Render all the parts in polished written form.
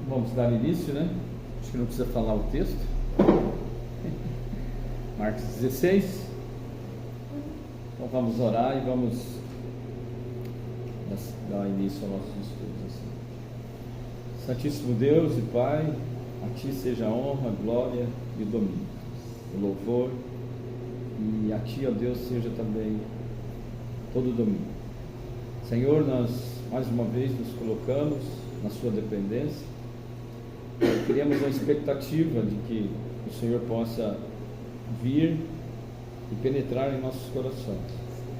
Vamos dar início, né? Acho que não precisa falar o texto. Marcos 16. Então vamos orar e vamos dar início aos nossos estudos. Assim. Santíssimo Deus e Pai, a Ti seja a honra, a glória e o domínio, o louvor, e a Ti, ó Deus, seja também todo o domínio. Senhor, nós mais uma vez nos colocamos na Sua dependência. Criamos a expectativa de que o Senhor possa vir e penetrar em nossos corações,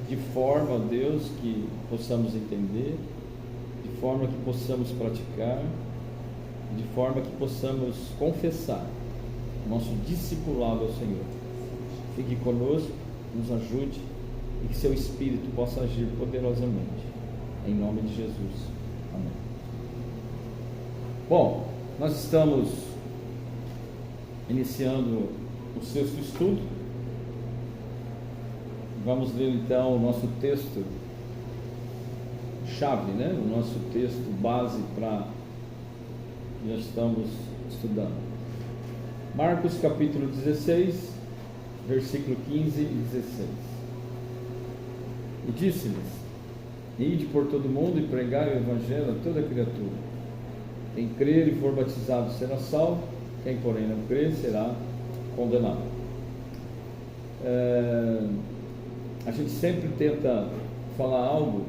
de forma, ó Deus, que possamos entender, de forma que possamos praticar, de forma que possamos confessar nosso discipulado ao Senhor. Fique conosco, nos ajude e que Seu Espírito possa agir poderosamente, em nome de Jesus. Amém. Bom, nós estamos iniciando o sexto estudo. Vamos ler então o nosso texto chave, né? O nosso texto base para que nós estamos estudando. Marcos capítulo 16, versículo 15 e 16. E disse-lhes: Ide por todo mundo e pregai o evangelho a toda criatura. Quem crer e for batizado será salvo, quem porém não crer será condenado. A gente sempre tenta falar algo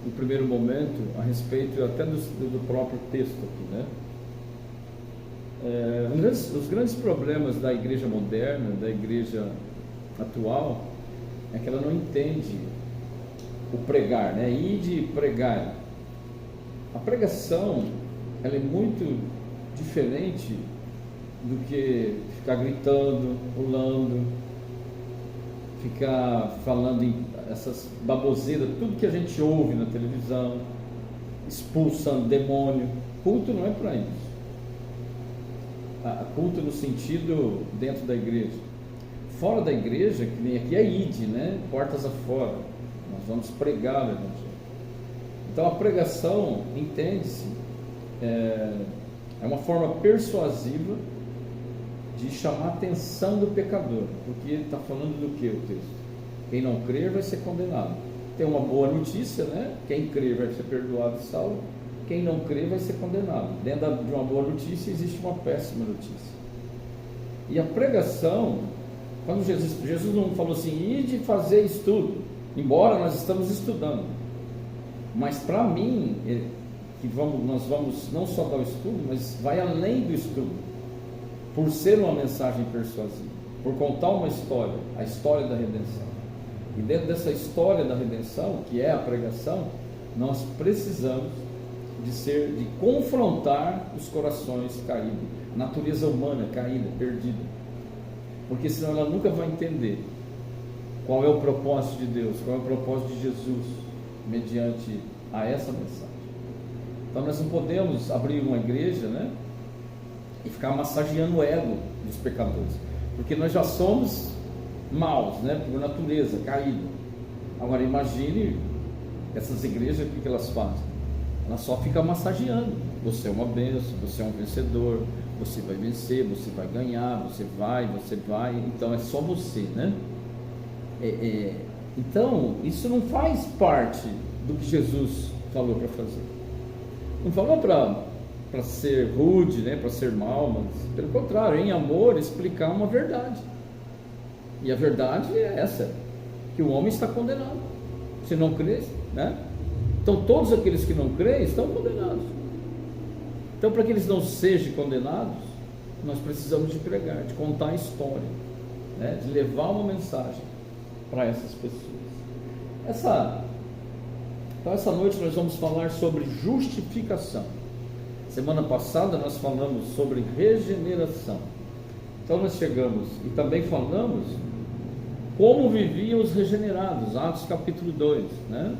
no primeiro momento a respeito até do próprio texto aqui, né? Os grandes problemas da igreja moderna, da igreja atual, é que ela não entende o pregar, né? Ide pregar. A pregação, ela é muito diferente do que ficar gritando, pulando, ficar falando essas baboseiras, tudo que a gente ouve na televisão, expulsando demônio. Culto não é para isso. Culto no sentido dentro da igreja. Fora da igreja, que nem aqui é ide, né? Portas afora. Nós vamos pregar o evangelho. Então a pregação, entende-se, é uma forma persuasiva de chamar a atenção do pecador, porque está falando do que o texto? Quem não crer vai ser condenado. Tem uma boa notícia, né? Quem crer vai ser perdoado e salvo, quem não crer vai ser condenado. Dentro de uma boa notícia existe uma péssima notícia. E a pregação, quando Jesus não falou assim, ide fazer estudo, embora nós estamos estudando, mas para mim, nós vamos não só dar o estudo, mas vai além do estudo, por ser uma mensagem persuasiva, por contar uma história, a história da redenção. E dentro dessa história da redenção, que é a pregação, nós precisamos de confrontar os corações caídos, a natureza humana caída, perdida, porque senão ela nunca vai entender qual é o propósito de Deus, qual é o propósito de Jesus mediante a essa mensagem. Então nós não podemos abrir uma igreja, né, e ficar massageando o ego dos pecadores, porque nós já somos maus, né, por natureza, caídos. Agora imagine essas igrejas, o que elas fazem? Elas só ficam massageando. Você é uma bênção, você é um vencedor, você vai vencer, você vai ganhar, você vai, então é só você, né? Então isso não faz parte do que Jesus falou para fazer. Não falou para ser rude, né, para ser mal, mas pelo contrário, em amor, explicar uma verdade. E a verdade é essa, que o homem está condenado, se não crê, né? Então todos aqueles que não creem estão condenados. Então, para que eles não sejam condenados, nós precisamos de pregar, de contar a história, né, de levar uma mensagem para essas pessoas. Então essa noite nós vamos falar sobre justificação. Semana passada nós falamos sobre regeneração. Então nós chegamos e também falamos como viviam os regenerados, Atos capítulo 2, né?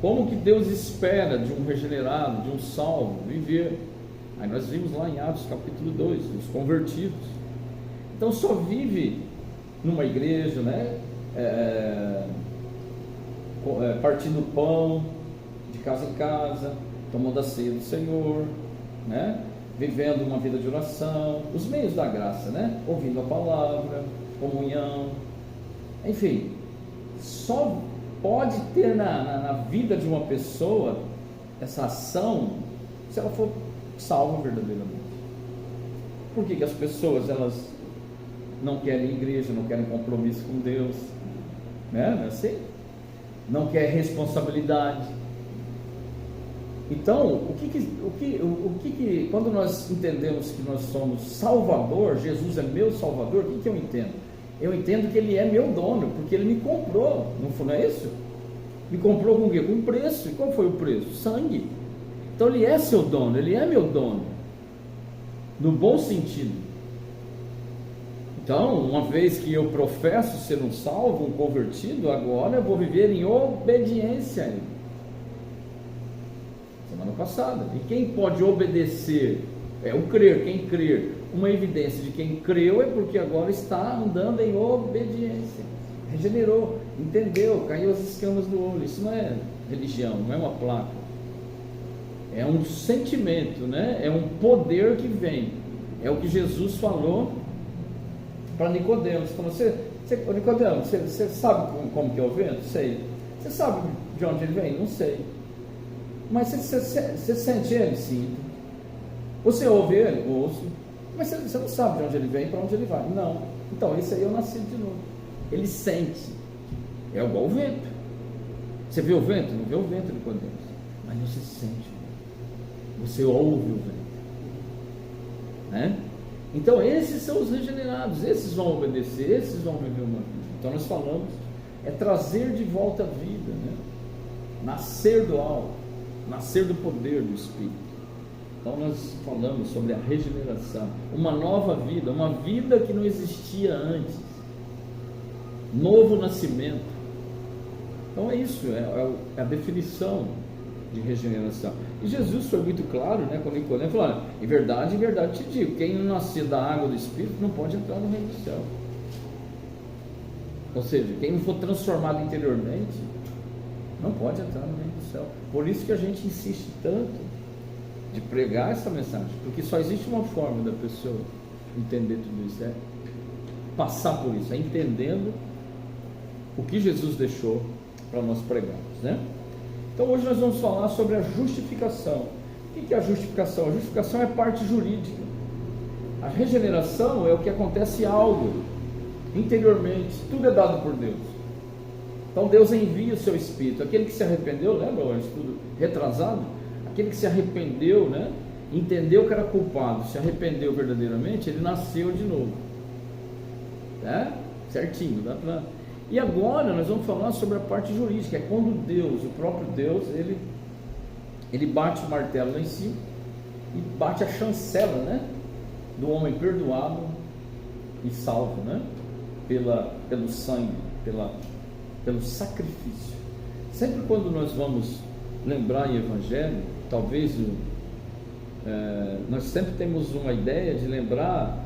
Como que Deus espera de um regenerado, de um salvo, viver. Aí nós vimos lá em Atos capítulo 2, os convertidos. Então só vive numa igreja, né? Partindo pão de casa em casa, tomando a ceia do Senhor, né? Vivendo uma vida de oração, os meios da graça, né? Ouvindo a palavra, comunhão, enfim, só pode ter na vida de uma pessoa essa ação se ela for salva verdadeiramente. Por que as pessoas elas não querem igreja, não querem compromisso com Deus, né? Não é assim? Não quer responsabilidade. Então, quando nós entendemos que nós somos Salvador, Jesus é meu Salvador, o que eu entendo? Eu entendo que Ele é meu dono, porque Ele me comprou, não é isso? Me comprou com o quê? Com preço. E qual foi o preço? Sangue. Então Ele é seu dono, Ele é meu dono, no bom sentido. Então, uma vez que eu professo ser um salvo, um convertido, agora eu vou viver em obediência a Ele. Semana passada. E quem pode obedecer é o crer. Quem crer, uma evidência de quem creu é porque agora está andando em obediência. Regenerou, entendeu, caiu as escamas do olho. Isso não é religião, não é uma placa. É um sentimento, né? É um poder que vem. É o que Jesus falou para Nicodemos. Falou, Nicodemos, você sabe como que é o vento? Sei. Você sabe de onde ele vem? Não sei. Mas você sente ele? Sim. Você ouve ele? Ouço. Mas você não sabe de onde ele vem e para onde ele vai? Não. Então, esse aí eu nasci de novo. Ele sente. É igual o vento. Você vê o vento? Não vê o vento, Nicodemos. Mas você sente. Você ouve o vento. Né? Então, esses são os regenerados. Esses vão obedecer, esses vão viver uma vida. Então, nós falamos, é trazer de volta a vida, né? Nascer do alto, nascer do poder do Espírito. Então nós falamos sobre a regeneração, uma nova vida, uma vida que não existia antes, novo nascimento. Então é isso, é a definição de regeneração. E Jesus foi muito claro, né, quando Nicodemo falou, olha, em verdade te digo, quem não nascer da água do Espírito não pode entrar no reino do céu. Ou seja, quem não for transformado interiormente não pode entrar no reino do céu. Por isso que a gente insiste tanto de pregar essa mensagem, porque só existe uma forma da pessoa entender tudo isso, é passar por isso, é entendendo o que Jesus deixou para nós pregarmos, né? Então hoje nós vamos falar sobre a justificação. O que é a justificação? A justificação é parte jurídica. A regeneração é o que acontece algo interiormente, tudo é dado por Deus. Então Deus envia o seu Espírito. Aquele que se arrependeu, lembra o estudo retrasado? Aquele que se arrependeu, né? Entendeu que era culpado, se arrependeu verdadeiramente, ele nasceu de novo. Né? Certinho, dá pra... E agora nós vamos falar sobre a parte jurídica, é quando Deus, o próprio Deus, ele bate o martelo lá em cima e bate a chancela, né? Do homem perdoado e salvo, né? Pelo sangue, pelo sacrifício. Sempre quando nós vamos lembrar em Evangelho, talvez nós sempre temos uma ideia de lembrar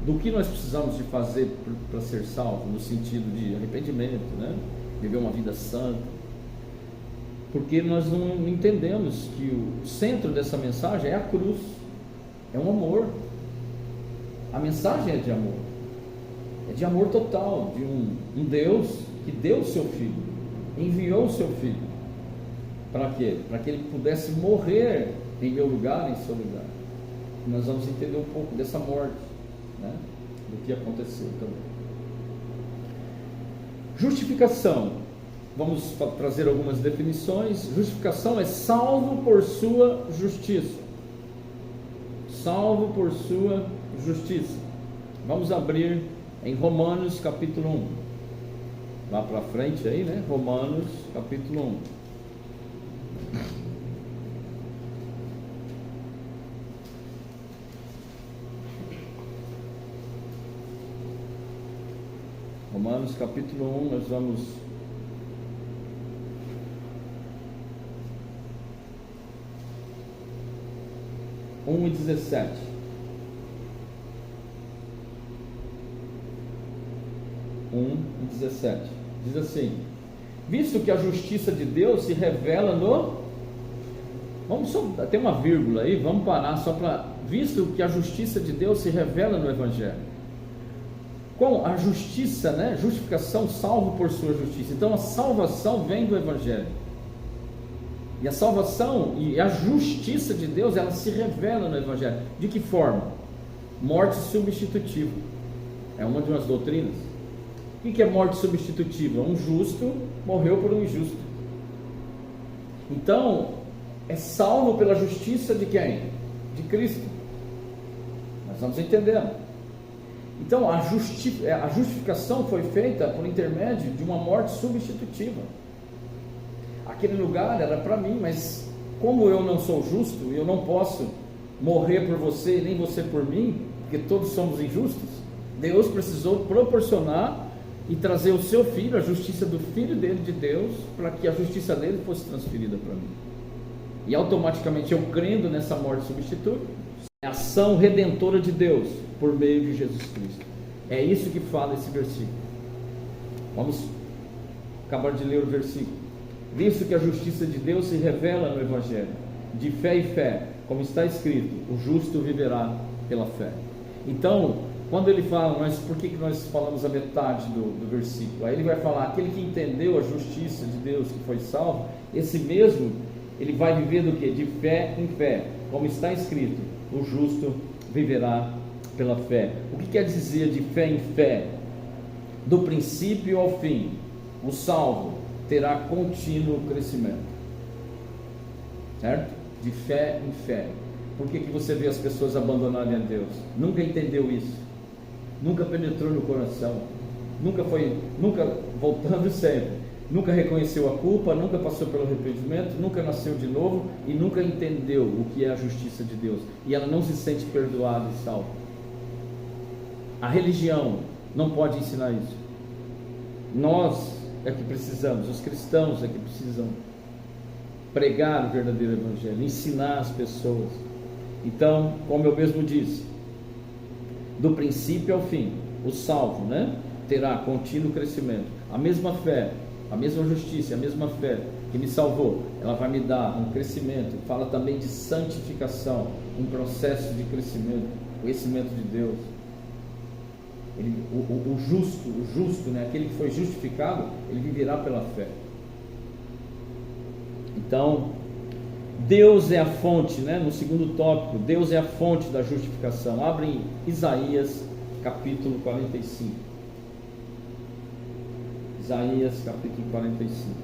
do que nós precisamos de fazer para ser salvo, no sentido de arrependimento, né? Viver uma vida santa, porque nós não entendemos que o centro dessa mensagem é a cruz, é um amor. A mensagem é de amor total, de um Deus que deu o seu Filho, enviou o seu Filho, para quê? Para que ele pudesse morrer em meu lugar, em seu lugar. E nós vamos entender um pouco dessa morte, né? Do que aconteceu também. Justificação, vamos trazer algumas definições. Justificação é salvo por sua justiça. Salvo por sua justiça. Vamos abrir em Romanos capítulo 1. Lá para frente aí, né? Romanos capítulo 1. Romanos capítulo 1, nós vamos e 17. E 17 diz assim: visto que a justiça de Deus se revela no... Vamos só, tem uma vírgula aí, vamos parar só para, visto que a justiça de Deus se revela no Evangelho. Com a justiça, né? Justificação, salvo por sua justiça. Então a salvação vem do Evangelho. E a salvação e a justiça de Deus, ela se revela no Evangelho. De que forma? Morte substitutiva. É uma das doutrinas. O que é morte substitutiva? Um justo morreu por um injusto. Então, é salvo pela justiça de quem? De Cristo. Nós vamos entendendo. Então, a justificação foi feita por intermédio de uma morte substitutiva. Aquele lugar era para mim, mas como eu não sou justo, eu não posso morrer por você, nem você por mim, porque todos somos injustos. Deus precisou proporcionar e trazer o seu filho, a justiça do filho dele, de Deus, para que a justiça dele fosse transferida para mim. E automaticamente eu crendo nessa morte substituta, é a ação redentora de Deus por meio de Jesus Cristo. É isso que fala esse versículo. Vamos acabar de ler o versículo. Visto que a justiça de Deus se revela no Evangelho, de fé em fé, como está escrito, o justo viverá pela fé. Então, quando ele fala, mas por que nós falamos a metade do versículo? Aí ele vai falar, aquele que entendeu a justiça de Deus, que foi salvo, esse mesmo, ele vai viver do que? De fé em fé, como está escrito, o justo viverá pela fé. O que quer dizer de fé em fé? Do princípio ao fim, o salvo terá contínuo crescimento, certo? De fé em fé. Por que você vê as pessoas abandonarem a Deus? Nunca entendeu isso, nunca penetrou no coração, nunca voltando sempre, nunca reconheceu a culpa, nunca passou pelo arrependimento, nunca nasceu de novo e nunca entendeu o que é a justiça de Deus, e ela não se sente perdoada e salva. A religião não pode ensinar isso. Nós é que precisamos, os cristãos é que precisam pregar o verdadeiro Evangelho, ensinar as pessoas. Então, como eu mesmo disse, do princípio ao fim, o salvo, né, terá contínuo crescimento. A mesma fé, a mesma justiça, a mesma fé que me salvou, ela vai me dar um crescimento. Fala também de santificação, um processo de crescimento, conhecimento de Deus. O justo, né, aquele que foi justificado, ele viverá pela fé. Então, Deus é a fonte, né, no segundo tópico, Deus é a fonte da justificação. Abre em Isaías capítulo 45. Isaías capítulo 45.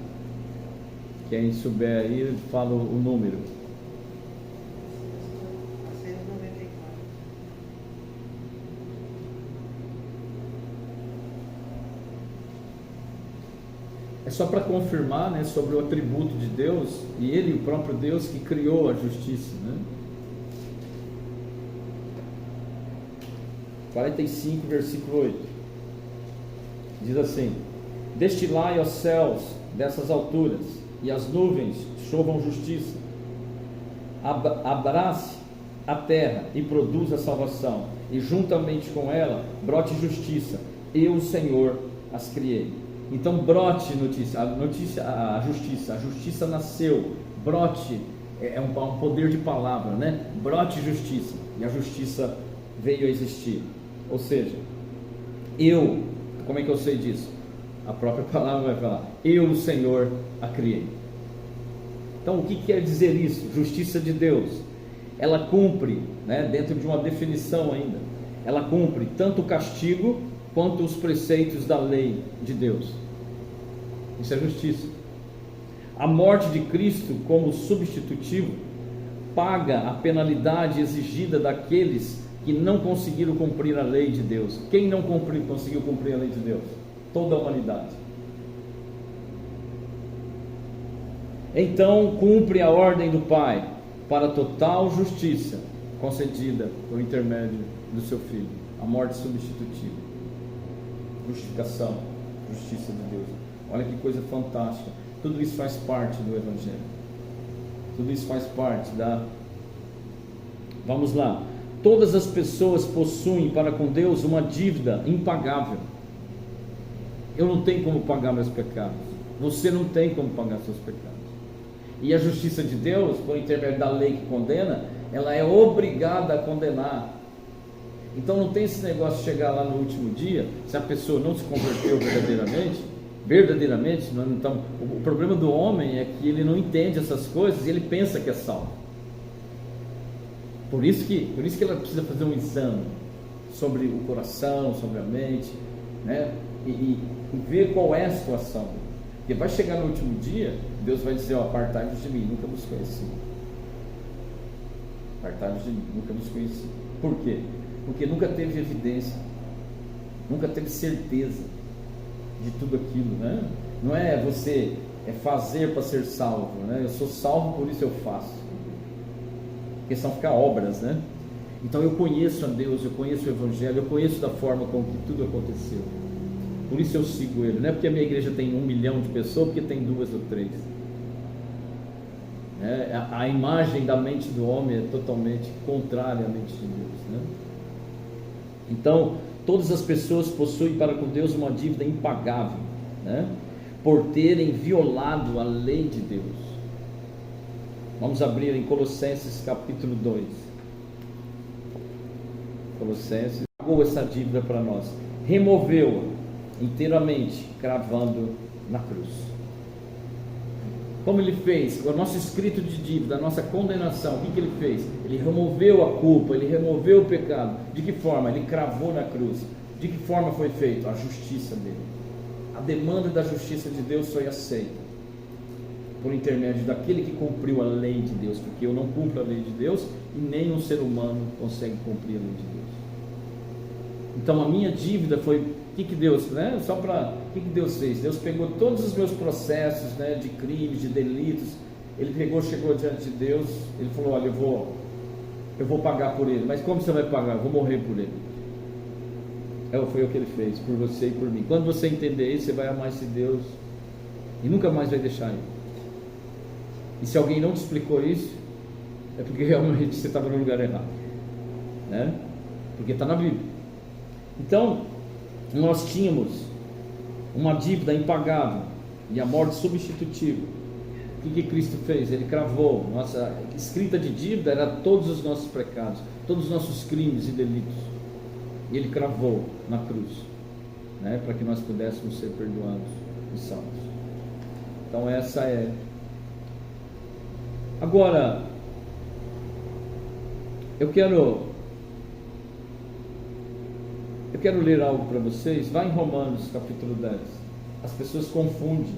Quem souber aí, fala o número. É só para confirmar, né, sobre o atributo de Deus, e Ele, o próprio Deus que criou a justiça, né? 45, versículo 8, diz assim: destilai aos céus dessas alturas, e as nuvens chovam justiça, abrace a terra e produza salvação, e juntamente com ela brote justiça, eu, o Senhor, as criei. Então brote a justiça nasceu, brote é um poder de palavra, né? Brote justiça, e a justiça veio a existir. Ou seja, como é que eu sei disso? A própria palavra vai falar, eu, o Senhor, a criei. Então o que quer dizer isso? Justiça de Deus, ela cumpre, né, dentro de uma definição ainda, ela cumpre tanto o castigo quanto os preceitos da lei de Deus. Isso é justiça. A morte de Cristo como substitutivo paga a penalidade exigida daqueles que não conseguiram cumprir a lei de Deus. Quem não conseguiu cumprir a lei de Deus? Toda a humanidade. Então cumpre a ordem do Pai para total justiça concedida por intermédio do seu Filho. A morte substitutiva, justificação, justiça de Deus. Olha que coisa fantástica. Tudo isso faz parte do Evangelho. Tudo isso faz parte da... Vamos lá. Todas as pessoas possuem para com Deus uma dívida impagável. Eu não tenho como pagar meus pecados. Você não tem como pagar seus pecados. E a justiça de Deus, por intermédio da lei que condena, ela é obrigada a condenar. Então não tem esse negócio de chegar lá no último dia, se a pessoa não se converteu verdadeiramente, então, o problema do homem é que ele não entende essas coisas e ele pensa que é salvo. Por isso que ela precisa fazer um exame sobre o coração, sobre a mente, né? E ver qual é a situação. Porque vai chegar no último dia, Deus vai dizer: apartai-vos de mim, nunca vos conheci. Apartai-vos de mim, nunca vos conheci. Por quê? Porque nunca teve evidência, nunca teve certeza de tudo aquilo, né? Não é você fazer para ser salvo, né? Eu sou salvo, por isso eu faço. Porque senão fica obras, né? Então eu conheço a Deus, eu conheço o Evangelho, eu conheço da forma como que tudo aconteceu. Por isso eu sigo Ele. Não é porque a minha igreja tem 1 milhão de pessoas, porque tem 2 ou 3. A imagem da mente do homem é totalmente contrária à mente de Deus, né? Então, todas as pessoas possuem para com Deus uma dívida impagável, né? Por terem violado a lei de Deus. Vamos abrir em Colossenses capítulo 2. Colossenses pagou essa dívida para nós, removeu-a inteiramente, cravando na cruz. Como ele fez? O nosso escrito de dívida, a nossa condenação, o que ele fez? Ele removeu a culpa, ele removeu o pecado. De que forma? Ele cravou na cruz. De que forma foi feito? A justiça dele. A demanda da justiça de Deus foi aceita por intermédio daquele que cumpriu a lei de Deus, porque eu não cumpro a lei de Deus e nem um ser humano consegue cumprir a lei de Deus. Então a minha dívida foi, o que Deus, né? O que Deus fez? Deus pegou todos os meus processos, né, de crimes, de delitos, ele chegou diante de Deus, ele falou: olha, eu vou pagar por ele. Mas como você vai pagar? Eu vou morrer por ele. Foi o que ele fez, por você e por mim. Quando você entender isso, você vai amar esse Deus e nunca mais vai deixar ele. E se alguém não te explicou isso, é porque realmente você estava no lugar errado, né? Porque está na Bíblia. Então, nós tínhamos uma dívida impagável e a morte substitutiva. O que Cristo fez? Ele cravou. Nossa escrita de dívida era todos os nossos pecados, todos os nossos crimes e delitos. E ele cravou na cruz, né, para que nós pudéssemos ser perdoados e salvos. Então essa é. Agora, eu quero ler algo para vocês. Vai em Romanos capítulo 10. As pessoas confundem.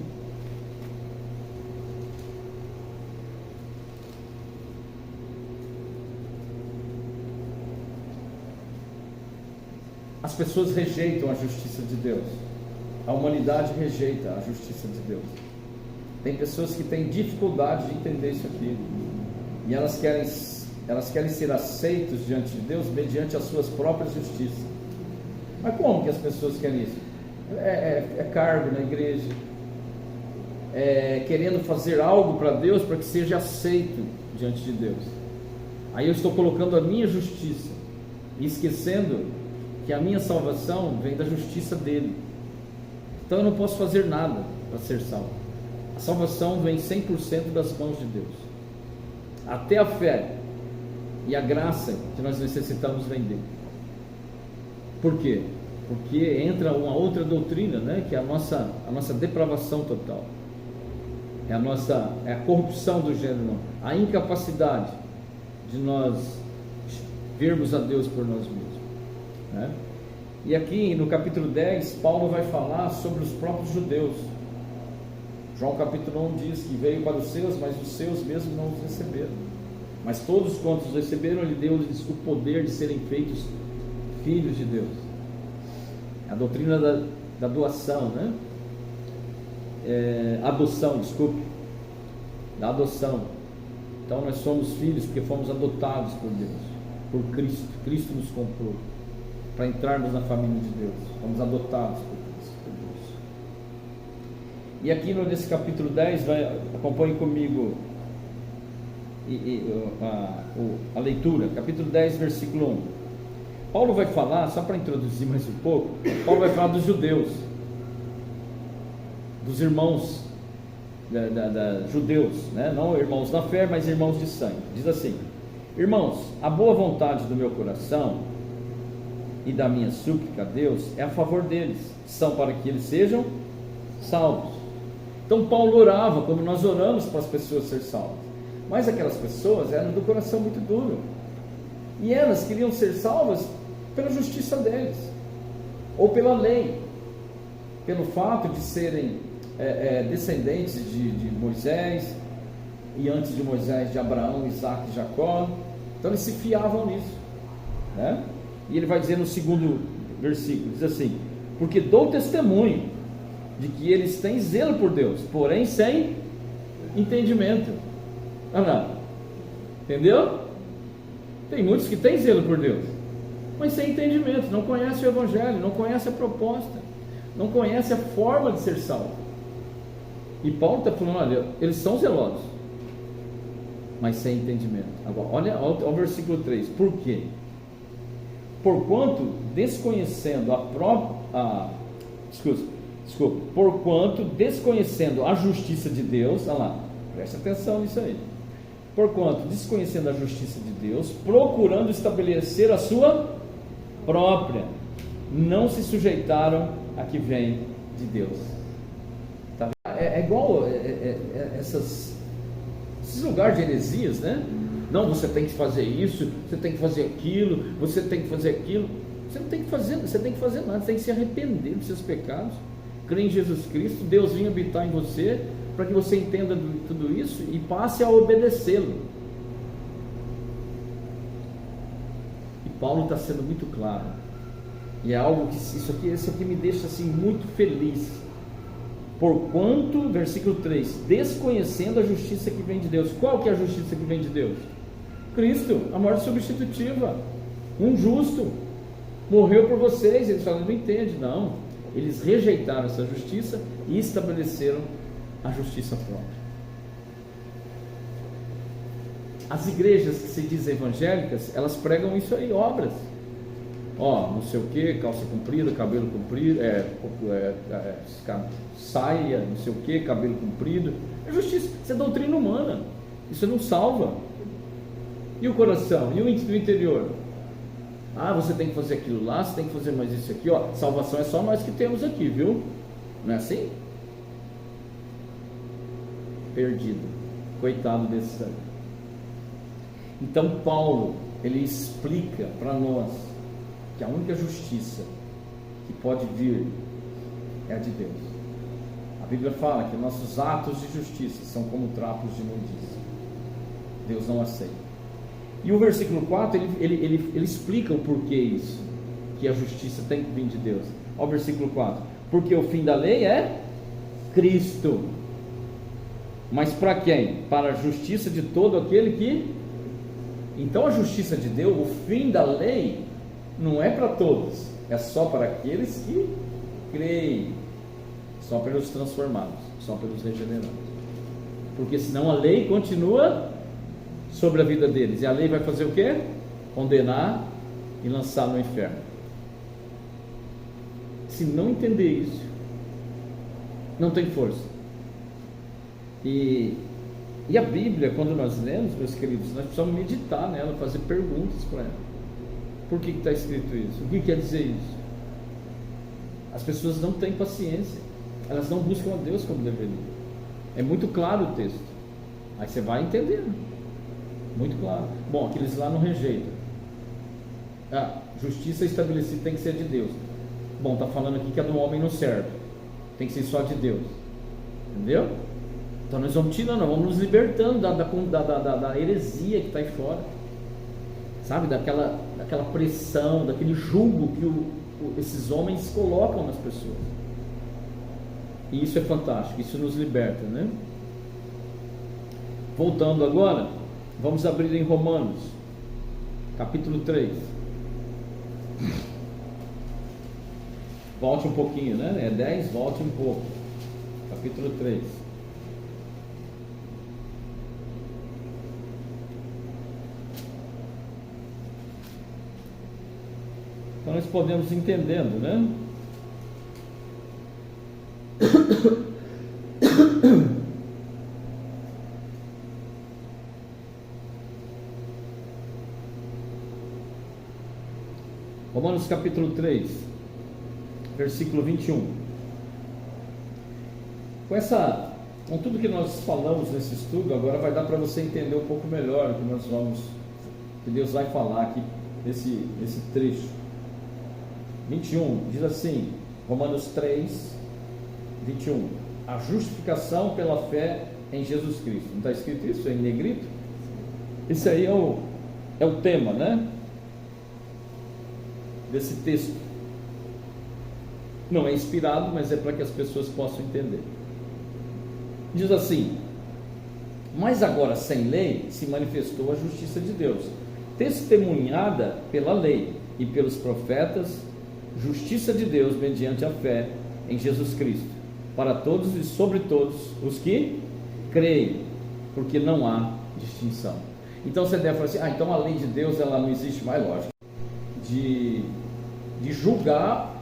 As pessoas rejeitam a justiça de Deus. A humanidade rejeita a justiça de Deus. Tem pessoas que têm dificuldade de entender isso aqui. E elas querem ser aceitas diante de Deus mediante as suas próprias justiças. Mas como que as pessoas querem isso? É cargo na igreja, querendo fazer algo para Deus para que seja aceito diante de Deus. Aí eu estou colocando a minha justiça e esquecendo que a minha salvação vem da justiça dele. Então eu não posso fazer nada para ser salvo. A salvação vem 100% das mãos de Deus. Até a fé e a graça que nós necessitamos vem dele. Por quê? Porque entra uma outra doutrina, né, que é a nossa depravação total. É a corrupção do gênero, a incapacidade de nós vermos a Deus por nós mesmos, né? E aqui no capítulo 10, Paulo vai falar sobre os próprios judeus. João capítulo 1 diz que veio para os seus, mas os seus mesmos não os receberam. Mas todos quantos os receberam, ele deu-lhes o poder de serem feitos filhos de Deus. A doutrina da doação, né? Adoção, desculpe. Da adoção. Então nós somos filhos porque fomos adotados por Deus, por Cristo. Cristo nos comprou para entrarmos na família de Deus. Fomos adotados por Cristo, por Deus. E aqui nesse capítulo 10, acompanhe comigo a leitura. Capítulo 10, versículo 1. Paulo vai falar, só para introduzir mais um pouco, Paulo vai falar dos judeus, dos irmãos judeus, né? Não irmãos na fé, mas irmãos de sangue. Diz assim: irmãos, a boa vontade do meu coração e da minha súplica a Deus é a favor deles, são para que eles sejam salvos. Então Paulo orava como nós oramos para as pessoas serem salvas, mas aquelas pessoas eram do coração muito duro, e elas queriam ser salvas pela justiça deles, ou pela lei, pelo fato de serem descendentes de Moisés, e antes de Moisés de Abraão, Isaac e Jacó. Então eles se fiavam nisso, né? E ele vai dizer no segundo versículo, diz assim: porque dou testemunho de que eles têm zelo por Deus, porém sem entendimento. Ah, não. Entendeu? Tem muitos que têm zelo por Deus, mas sem entendimento, não conhecem o Evangelho, não conhecem a proposta, não conhecem a forma de ser salvo. E Paulo está falando: olha, eles são zelosos, mas sem entendimento. Agora, olha ao versículo 3: por quê? Porquanto desconhecendo porquanto desconhecendo a justiça de Deus, olha lá, preste atenção nisso aí. Porquanto desconhecendo a justiça de Deus, procurando estabelecer a sua própria, não se sujeitaram a que vem de Deus. Tá? É igual esses lugares de heresias, né? Não, você tem que fazer isso, você tem que fazer aquilo, você tem que fazer aquilo. Você não tem que fazer, você tem que fazer nada, você tem que se arrepender dos seus pecados, crer em Jesus Cristo, Deus vinha habitar em você, para que você entenda tudo isso e passe a obedecê-lo. E Paulo está sendo muito claro, e é algo que isso aqui me deixa assim muito feliz. Porquanto, versículo 3, desconhecendo a justiça que vem de Deus. Qual que é a justiça que vem de Deus? Cristo, a morte substitutiva, um justo, morreu por vocês. Eles falam: não entende. Não, eles rejeitaram essa justiça e estabeleceram a justiça própria. As igrejas que se dizem evangélicas, elas pregam isso aí, obras. Não sei o que, calça comprida, cabelo comprido, saia, não sei o que, cabelo comprido. É justiça, isso é doutrina humana, isso não salva. E o coração, e o interior? Você tem que fazer aquilo lá, você tem que fazer mais isso aqui, salvação é só nós que temos aqui, viu? Não é assim? Perdido, coitado desse aí. Então Paulo, ele explica para nós que a única justiça que pode vir é a de Deus. A Bíblia fala que nossos atos de justiça são como trapos de imundícia. Deus não aceita. E o versículo 4, ele explica o porquê isso, que a justiça tem que vir de Deus. Olha o versículo 4: porque o fim da lei é Cristo. Mas para quem? Para a justiça de todo aquele que... Então a justiça de Deus, o fim da lei, não é para todos, é só para aqueles que creem, só pelos transformados, só pelos regenerados. Porque senão a lei continua sobre a vida deles, e a lei vai fazer o quê? Condenar e lançar no inferno. Se não entender isso, não tem força. E a Bíblia, quando nós lemos, meus queridos, nós precisamos meditar nela, fazer perguntas para ela. Por que está escrito isso? O que quer dizer isso? As pessoas não têm paciência, elas não buscam a Deus como deveriam. É muito claro o texto, aí você vai entendendo, muito claro. Bom, aqueles lá não rejeitam. Justiça estabelecida tem que ser de Deus. Bom, está falando aqui que a do homem não serve, tem que ser só de Deus, entendeu? Então nós vamos tirando, nós vamos nos libertando da heresia que está aí fora, sabe, daquela pressão, daquele jugo que esses homens colocam nas pessoas. E isso é fantástico, isso nos liberta, né? Voltando agora, vamos abrir em Romanos, capítulo 3. Volte um pouquinho, né? É 10, volte um pouco. Capítulo 3. Então nós podemos ir entendendo, né? Romanos capítulo 3, versículo 21. Com tudo que nós falamos nesse estudo, agora vai dar para você entender um pouco melhor o que Deus vai falar aqui nesse trecho. 21, diz assim, Romanos 3, 21. A justificação pela fé em Jesus Cristo. Não está escrito isso em negrito? Esse aí é o tema, né? Desse texto. Não é inspirado, mas é para que as pessoas possam entender. Diz assim: mas agora sem lei se manifestou a justiça de Deus, testemunhada pela lei e pelos profetas, justiça de Deus mediante a fé em Jesus Cristo, para todos e sobre todos os que creem, porque não há distinção. Então você deve falar assim: então a lei de Deus ela não existe mais, lógico, de julgar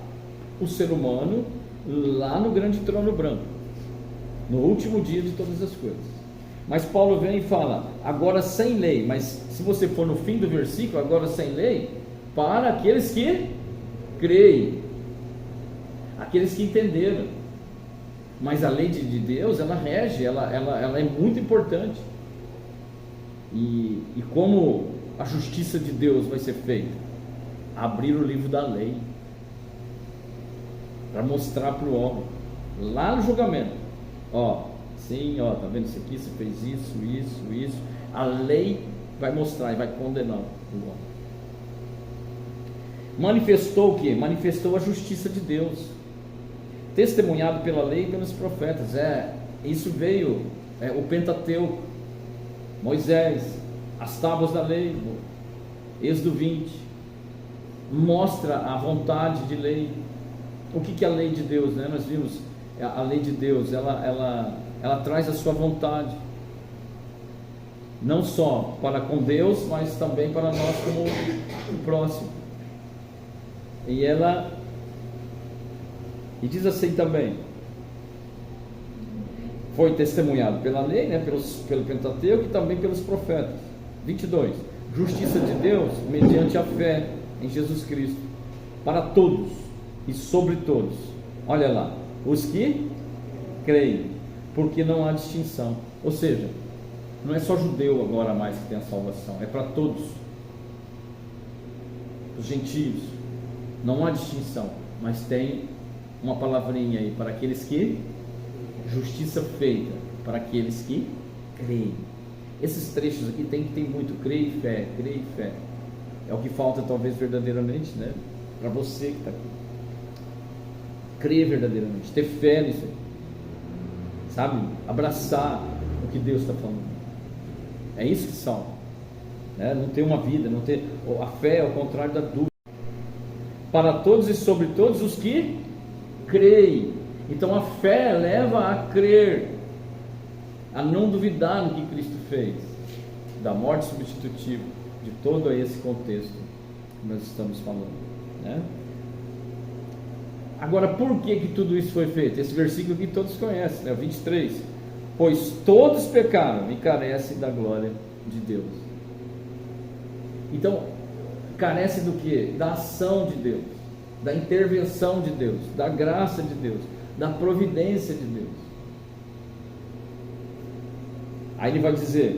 o ser humano lá no grande trono branco, no último dia de todas as coisas. Mas Paulo vem e fala, agora sem lei, mas se você for no fim do versículo, agora sem lei, para aqueles que creem, aqueles que entenderam. Mas a lei de Deus, ela rege, ela é muito importante. E como a justiça de Deus vai ser feita? Abrir o livro da lei, para mostrar para o homem, lá no julgamento, sim, tá vendo isso aqui, você fez isso, a lei vai mostrar e vai condenar o homem. Manifestou o quê? Manifestou a justiça de Deus, testemunhado pela lei e pelos profetas. Isso veio, o Pentateuco, Moisés, as tábuas da lei, Êxodo 20, mostra a vontade de lei. O que é a lei de Deus, né? Nós vimos, a lei de Deus, ela traz a sua vontade, não só para com Deus, mas também para nós como o próximo. E diz assim também, foi testemunhado pela lei, né, pelo Pentateuco e também pelos profetas. 22, justiça de Deus mediante a fé em Jesus Cristo, para todos e sobre todos, olha lá, os que creem, porque não há distinção. Ou seja, não é só judeu agora mais que tem a salvação, é para todos, os gentios, não há distinção, mas tem uma palavrinha aí, para aqueles que, justiça feita, para aqueles que creem. Esses trechos aqui tem que ter muito creio e fé, é o que falta talvez verdadeiramente, né, para você que está aqui, crer verdadeiramente, ter fé nisso aí, sabe, abraçar o que Deus está falando. É isso que salva, né? Não ter uma vida, não ter a fé, é o contrário da dúvida. Para todos e sobre todos os que creem. Então a fé leva a crer, a não duvidar no que Cristo fez, da morte substitutiva, de todo esse contexto que nós estamos falando, né? Agora, por que tudo isso foi feito? Esse versículo que todos conhecem, né? 23. Pois todos pecaram e carecem da glória de Deus. Então, carece do que? Da ação de Deus, da intervenção de Deus, da graça de Deus, da providência de Deus. Aí ele vai dizer,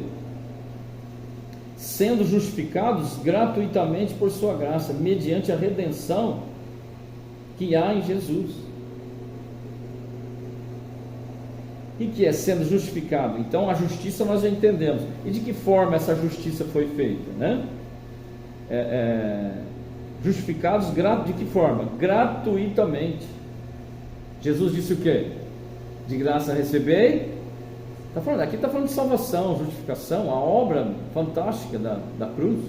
sendo justificados gratuitamente por sua graça, mediante a redenção que há em Jesus. E que é sendo justificado? Então a justiça nós já entendemos. E de que forma essa justiça foi feita, né? Justificados de que forma? Gratuitamente. Jesus disse o quê? De graça recebei. Aqui está falando de salvação, justificação, a obra fantástica da cruz.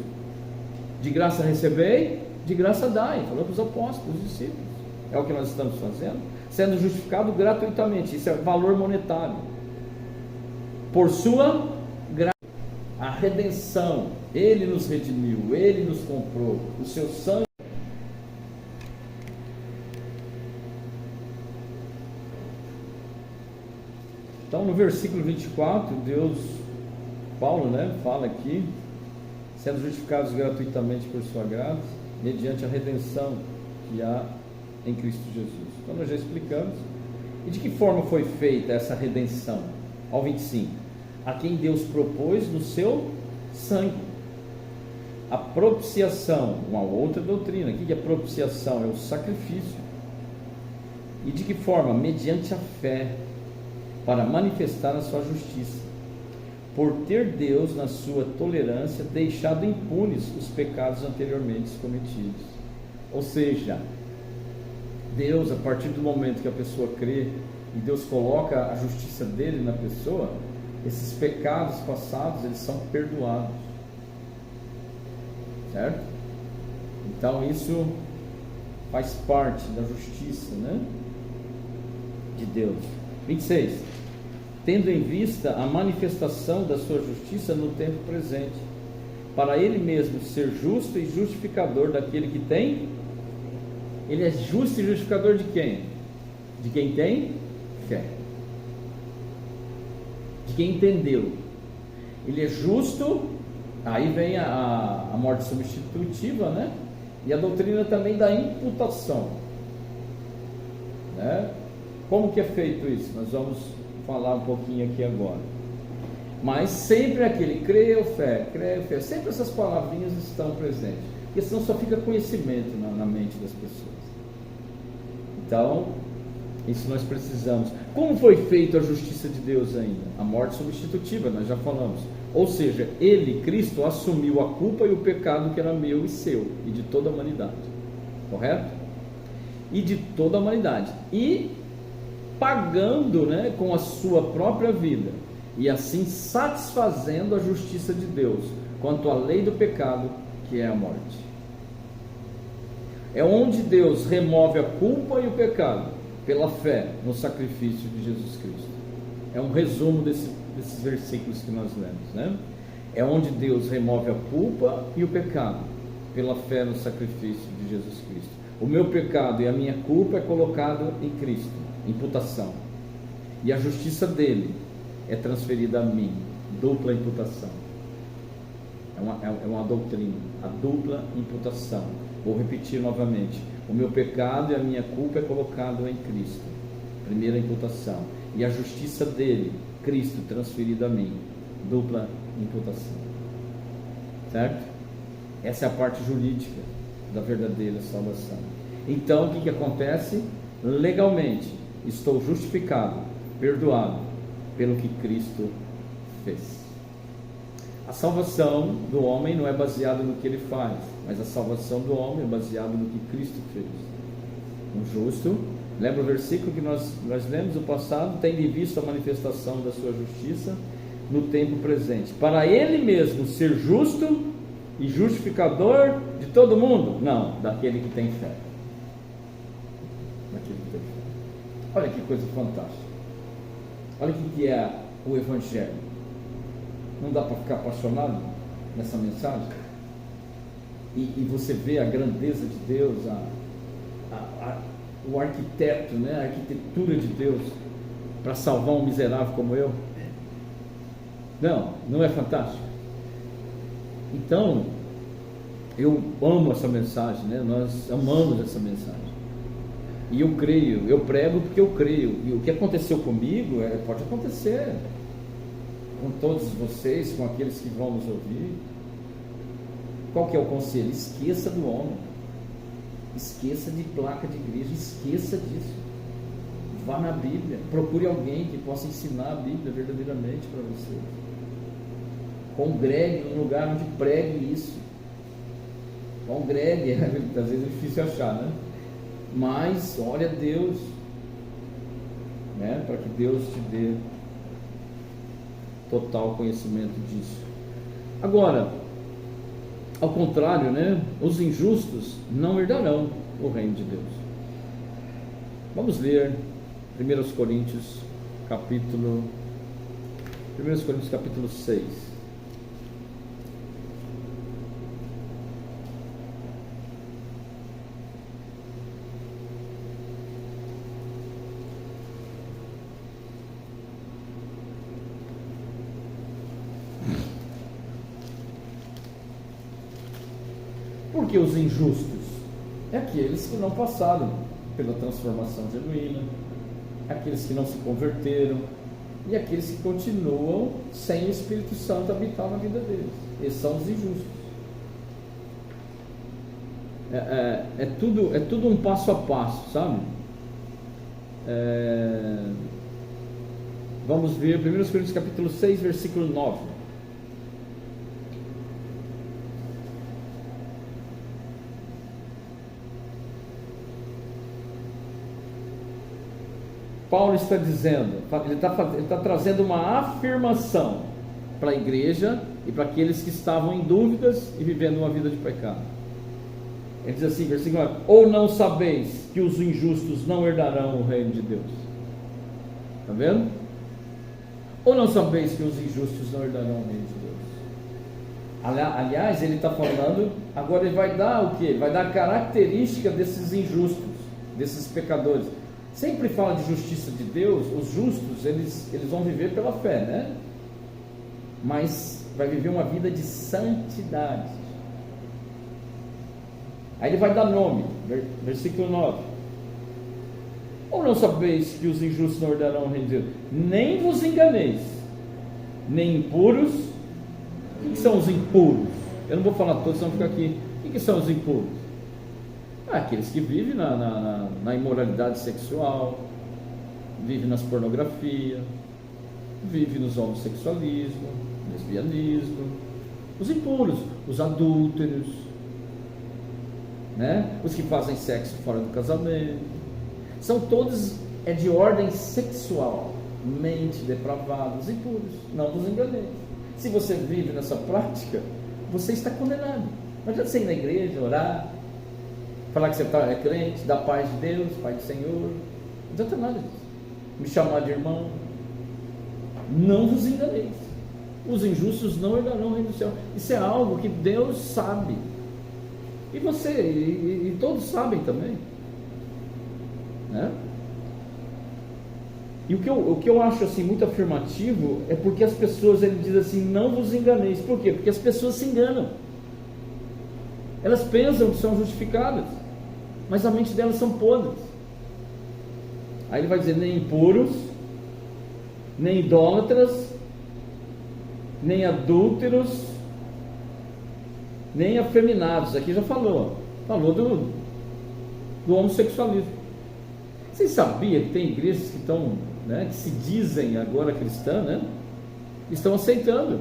De graça recebei, de graça dai. Falou para os apóstolos, os discípulos. É o que nós estamos fazendo. Sendo justificado gratuitamente. Isso é valor monetário. Por sua graça. A redenção. Ele nos redimiu, Ele nos comprou. O seu sangue. Então no versículo 24, Paulo, né, fala aqui, sendo justificados gratuitamente por sua graça, mediante a redenção que há em Cristo Jesus. Então nós já explicamos. E de que forma foi feita essa redenção? Ao 25. A quem Deus propôs no seu sangue. A propiciação, uma outra doutrina. O que é propiciação? É o sacrifício. E de que forma? Mediante a fé, para manifestar a sua justiça, por ter Deus, na sua tolerância, deixado impunes os pecados anteriormente cometidos. Ou seja, Deus, a partir do momento que a pessoa crê e Deus coloca a justiça dele na pessoa, esses pecados passados, eles são perdoados, certo? Então isso faz parte da justiça, né, de Deus. 26. Tendo em vista a manifestação da sua justiça no tempo presente, para ele mesmo ser justo e justificador daquele que tem. Ele é justo e justificador de quem? De quem tem fé, de quem entendeu. Ele é justo. Aí vem a morte substitutiva, né? E a doutrina também da imputação, né? Como que é feito isso? Nós vamos falar um pouquinho aqui agora. Mas sempre aquele creio, fé, sempre essas palavrinhas estão presentes, porque senão só fica conhecimento na mente das pessoas. Então, isso nós precisamos. Como foi feita a justiça de Deus ainda? A morte substitutiva, nós já falamos. Ou seja, ele, Cristo, assumiu a culpa e o pecado que era meu e seu, e de toda a humanidade. Correto? E de toda a humanidade. E pagando, né, com a sua própria vida, e assim satisfazendo a justiça de Deus, quanto à lei do pecado, que é a morte. É onde Deus remove a culpa e o pecado, pela fé no sacrifício de Jesus Cristo. É um resumo desses versículos que nós lemos, né? É onde Deus remove a culpa e o pecado, pela fé no sacrifício de Jesus Cristo. O meu pecado e a minha culpa é colocado em Cristo, imputação, e a justiça dele é transferida a mim, dupla imputação. É uma doutrina, a dupla imputação. Vou repetir novamente: o meu pecado e a minha culpa é colocado em Cristo, primeira imputação, e a justiça dele, Cristo, transferida a mim, dupla imputação. Certo? Essa é a parte jurídica da verdadeira salvação. Então o que acontece? Legalmente estou justificado, perdoado pelo que Cristo fez. A salvação do homem não é baseada no que ele faz, mas a salvação do homem é baseada no que Cristo fez. Um justo, lembra o versículo que nós lemos no passado? Tem visto a manifestação da sua justiça no tempo presente, para ele mesmo ser justo e justificador de todo mundo? Não, daquele que tem fé. Daquele que tem fé. Olha que coisa fantástica. Olha o que é o Evangelho. Não dá para ficar apaixonado nessa mensagem? E você vê a grandeza de Deus, o arquiteto, né? A arquitetura de Deus para salvar um miserável como eu. Não é fantástico? Então, eu amo essa mensagem, né? Nós amamos essa mensagem. E eu creio, eu prego porque eu creio. E o que aconteceu comigo pode acontecer com todos vocês, com aqueles que vão nos ouvir. Qual que é o conselho? Esqueça do homem, esqueça de placa de igreja, esqueça disso. Vá na Bíblia, procure alguém que possa ensinar a Bíblia verdadeiramente para você. Congregue num lugar onde pregue isso. Congregue, às vezes é difícil achar, né? Mas ore a Deus, né? Para que Deus te dê total conhecimento disso. Agora, ao contrário, né? Os injustos não herdarão o reino de Deus. Vamos ler 1 Coríntios capítulo 6. Por que os injustos? é aqueles que não passaram pela transformação genuína, aqueles que não se converteram e aqueles que continuam sem o Espírito Santo habitar na vida deles. Esses são os injustos. É tudo um passo a passo, sabe? Vamos ver 1 Coríntios capítulo 6, versículo 9. Paulo está dizendo, ele está trazendo uma afirmação para a igreja e para aqueles que estavam em dúvidas e vivendo uma vida de pecado. Ele diz assim, versículo 9: ou não sabeis que os injustos não herdarão o reino de Deus? Está vendo? Ou não sabeis que os injustos não herdarão o reino de Deus? Aliás, ele está falando, agora ele vai dar o quê? Vai dar a característica desses injustos, desses pecadores. Sempre fala de justiça de Deus. Os justos, eles vão viver pela fé, né? Mas vai viver uma vida de santidade. Aí ele vai dar nome, versículo 9: ou não sabeis que os injustos não herdarão o reino de Deus? Nem vos enganeis, nem impuros. O que são os impuros? Eu não vou falar todos, senão ficar aqui. O que são os impuros? Aqueles que vivem na imoralidade sexual, vivem nas pornografias, vivem nos homossexualismo, lesbianismo, os impuros, os adúlteros, né? Os que fazem sexo fora do casamento, são todos de ordem sexual, mente depravada, os impuros. Não vos enganeis. Se você vive nessa prática, você está condenado. Não adianta você ir na igreja, orar, falar que você é crente, da paz de Deus, Pai do Senhor, não adianta nada disso. Me chamar de irmão. Não vos enganeis, os injustos não herdarão o reino do céu. Isso é algo que Deus sabe, e você, e todos sabem também, né? E o que eu acho assim muito afirmativo é porque as pessoas, ele diz assim, não vos enganeis. Por quê? Porque as pessoas se enganam. Elas pensam que são justificadas, mas a mente delas são podres. Aí ele vai dizer, nem impuros, nem idólatras, nem adúlteros, nem afeminados. Aqui já falou do homossexualismo. Vocês sabiam que tem igrejas que estão, né, que se dizem agora cristãs, né, estão aceitando?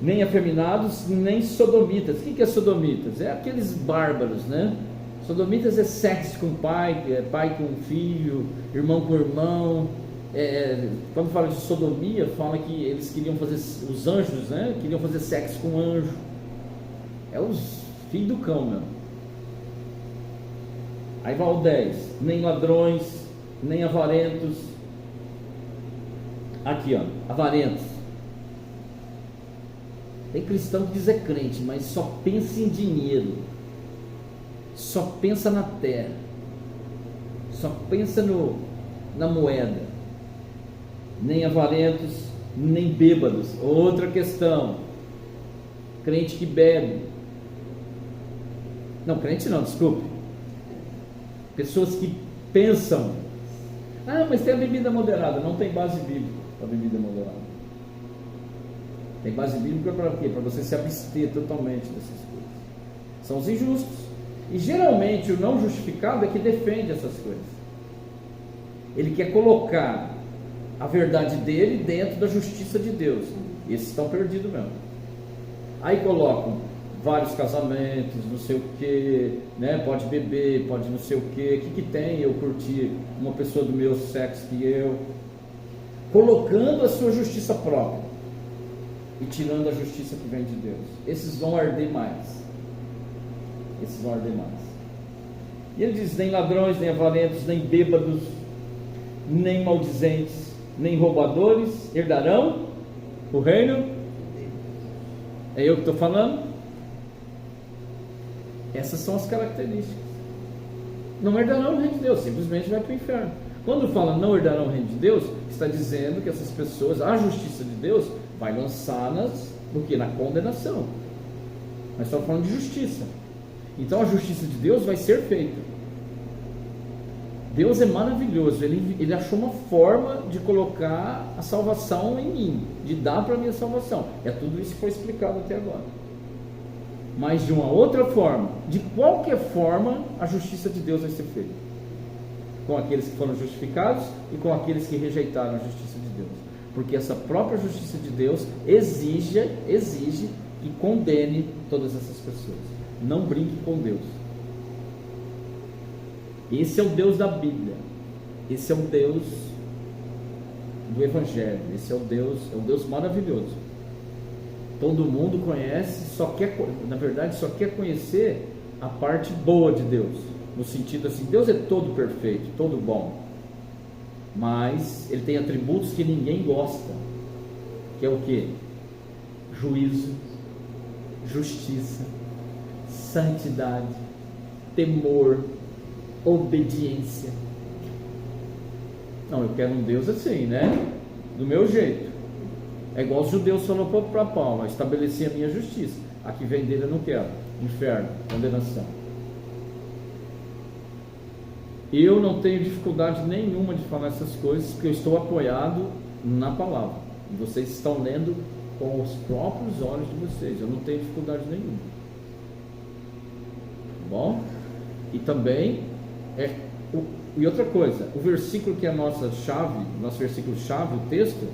Nem afeminados, nem sodomitas. O que é sodomitas? É aqueles bárbaros, né? Sodomitas é sexo com pai, pai com filho, irmão com irmão. Quando fala de sodomia, fala que eles queriam fazer, os anjos, né? Queriam fazer sexo com anjo. É os filhos do cão, meu. Aí vai o 10: nem ladrões, nem avarentos. Aqui, ó, avarentos. Tem cristão que diz é crente, mas só pensa em dinheiro, só pensa na terra, só pensa na moeda. Nem avarentos, nem bêbados. Outra questão: crente que bebe. Não, crente não, desculpe. Pessoas que pensam, mas tem a bebida moderada. Não tem base bíblica para a bebida moderada. Tem base bíblica para quê? Para você se abster totalmente dessas coisas. São os injustos. E geralmente o não justificado é que defende essas coisas. Ele quer colocar a verdade dele dentro da justiça de Deus. Esses estão perdidos mesmo. Aí colocam vários casamentos, não sei o que, né? Pode beber, pode não sei o que. O que tem eu curtir uma pessoa do meu sexo que eu? Colocando a sua justiça própria e tirando a justiça que vem de Deus. Esses vão arder mais. Esses vão arder mais. E ele diz: nem ladrões, nem avarentos, nem bêbados, nem maldizentes, nem roubadores herdarão o reino. É eu que estou falando? Essas são as características. Não herdarão o reino de Deus, simplesmente vai para o inferno. Quando fala não herdarão o reino de Deus, está dizendo que essas pessoas, a justiça de Deus vai lançá-las no que? Na condenação. Nós estamos falando de justiça. Então a justiça de Deus vai ser feita. Deus é maravilhoso, ele achou uma forma de colocar a salvação em mim, de dar para mim a salvação. É tudo isso que foi explicado até agora. Mas de uma outra forma, de qualquer forma, a justiça de Deus vai ser feita. Com aqueles que foram justificados e com aqueles que rejeitaram a justiça de Deus. Porque essa própria justiça de Deus exige que condene todas essas pessoas. Não brinque com Deus. Esse é o Deus da Bíblia. Esse é o Deus do Evangelho. Esse é o Deus maravilhoso. Todo mundo conhece, na verdade, só quer conhecer a parte boa de Deus. No sentido assim, Deus é todo perfeito, todo bom. Mas Ele tem atributos que ninguém gosta. Que é o quê? Juízo, justiça, santidade, temor, obediência. Não, eu quero um Deus assim, né? Do meu jeito. É igual os judeus falaram para Paulo: estabeleci a minha justiça. A que vem dele eu não quero. Inferno, condenação. Eu não tenho dificuldade nenhuma de falar essas coisas, porque eu estou apoiado na palavra. E vocês estão lendo com os próprios olhos de vocês. Eu não tenho dificuldade nenhuma. Bom? E também e outra coisa, o versículo que é a nosso versículo chave, o texto,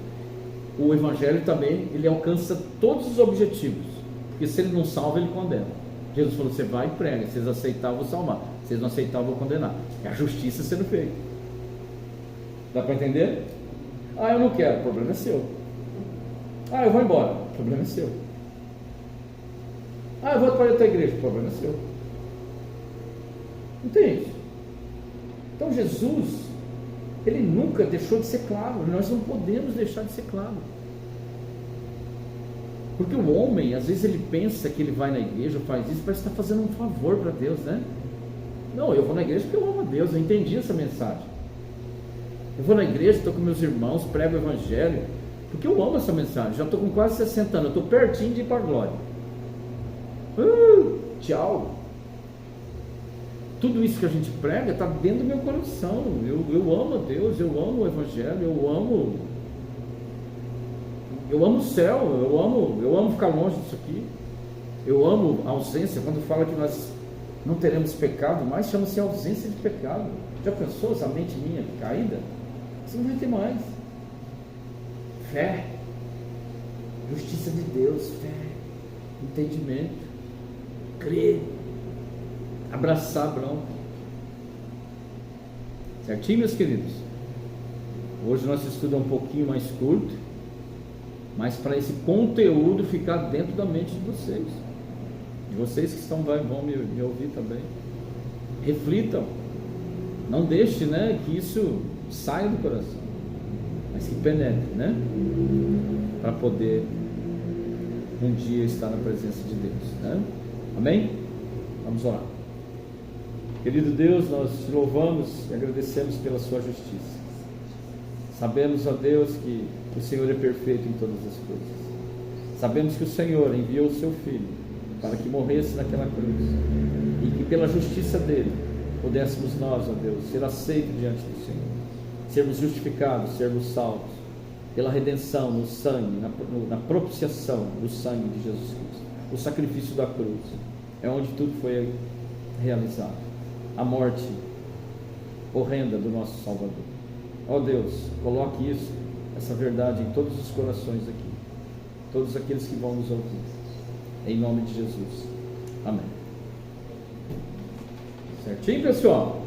o Evangelho também, ele alcança todos os objetivos, porque se ele não salva, ele condena. Jesus falou: você vai e prega, se vocês aceitar, eu vou salvar, se vocês não aceitar, eu vou condenar. É a justiça sendo feita. Dá para entender? Ah, eu não quero, o problema é seu. Ah, eu vou embora, o problema é seu. Ah, eu vou para outra igreja, o problema é seu. Entende? Então Jesus, ele nunca deixou de ser claro. Nós não podemos deixar de ser claro. Porque o homem, às vezes ele pensa que ele vai na igreja, faz isso, parece que está fazendo um favor para Deus, né? Não, eu vou na igreja porque eu amo a Deus, eu entendi essa mensagem. Eu vou na igreja, estou com meus irmãos, prego o Evangelho, porque eu amo essa mensagem. Já estou com quase 60 anos, eu estou pertinho de ir para a glória. Tchau. Tudo isso que a gente prega está dentro do meu coração. Eu amo a Deus, eu amo o Evangelho, eu amo o céu, eu amo ficar longe disso aqui. Eu amo a ausência. Quando fala que nós não teremos pecado mais, chama-se ausência de pecado. Já pensou essa mente minha caída? Você não vai ter mais. Fé, justiça de Deus, fé, entendimento, crer, abraçar a bronca. Certinho, meus queridos? Hoje nosso estudo é um pouquinho mais curto, mas para esse conteúdo ficar dentro da mente de vocês que vão me ouvir também. Reflitam, não deixe, né, que isso saia do coração, mas que penetre, né, para poder um dia estar na presença de Deus, né? Amém? Vamos orar. Querido Deus, nós te louvamos e agradecemos pela sua justiça. Sabemos, ó Deus, que o Senhor é perfeito em todas as coisas. Sabemos que o Senhor enviou o seu Filho para que morresse naquela cruz e que pela justiça dele pudéssemos nós, ó Deus, ser aceitos diante do Senhor, sermos justificados, sermos salvos pela redenção no sangue, na propiciação do sangue de Jesus Cristo. O sacrifício da cruz é onde tudo foi realizado. A morte horrenda do nosso Salvador. Ó Deus, coloque isso, essa verdade em todos os corações aqui, todos aqueles que vão nos ouvir, em nome de Jesus. Amém. Certinho, pessoal?